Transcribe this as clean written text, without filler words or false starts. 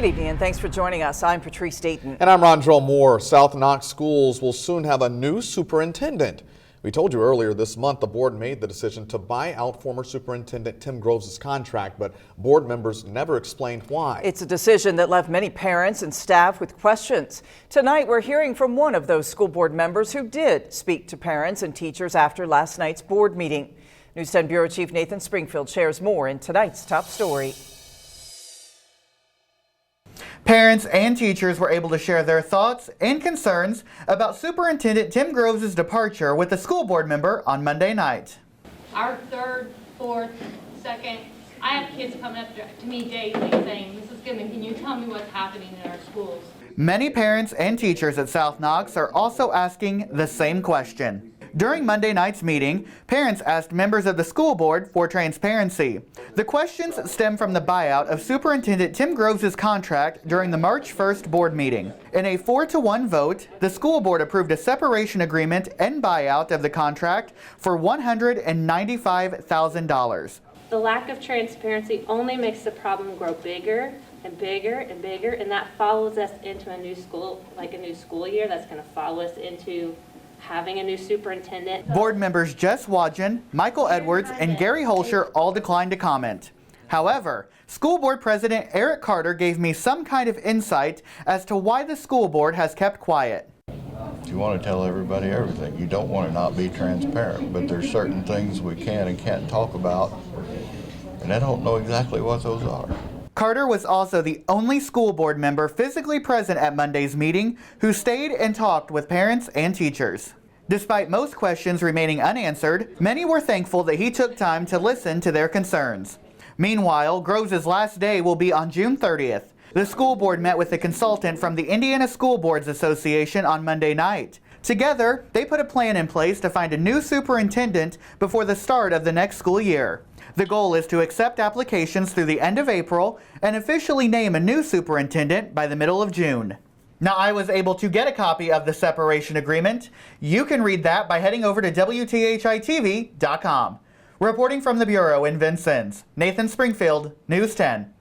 Good evening and thanks for joining us. I'm Patrice Dayton. And I'm Rondrell Moore. South Knox schools will soon have a new superintendent. We told you earlier this month the board made the decision to buy out former Superintendent Tim Groves' contract, but board members never explained why. It's a decision that left many parents and staff with questions. Tonight we're hearing from one of those school board members who did speak to parents and teachers after last night's board meeting. News 10 Bureau Chief Nathan Springfield shares more in tonight's top story. Parents and teachers were able to share their thoughts and concerns about Superintendent Tim Groves' departure with a school board member on Monday night. Our third, fourth, second, I have kids coming up to me daily saying, Mrs. Goodman, can you tell me what's happening in our schools? Many parents and teachers at South Knox are also asking the same question. During Monday night's meeting, parents asked members of the school board for transparency. The questions stem from the buyout of Superintendent Tim Groves' contract during the March 1st board meeting. In a 4-1 vote, the school board approved a separation agreement and buyout of the contract for $195,000. The lack of transparency only makes the problem grow bigger and bigger and bigger, and that follows us into a new school, like a new school year. That's going to follow us into having a new superintendent. Board members Jess Wadgen, Michael Edwards, and Gary Holscher all declined to comment. However, School Board President Eric Carter gave me some kind of insight as to why the school board has kept quiet. You want to tell everybody everything. You don't want to not be transparent, but there's certain things we can and can't talk about, and I don't know exactly what those are. Carter was also the only school board member physically present at Monday's meeting who stayed and talked with parents and teachers. Despite most questions remaining unanswered, many were thankful that he took time to listen to their concerns. Meanwhile, Groves' last day will be on June 30th. The school board met with a consultant from the Indiana School Boards Association on Monday night. Together, they put a plan in place to find a new superintendent before the start of the next school year. The goal is to accept applications through the end of April and officially name a new superintendent by the middle of June. Now, I was able to get a copy of the separation agreement. You can read that by heading over to WTHI-TV.com. Reporting from the Bureau in Vincennes, Nathan Springfield, News 10.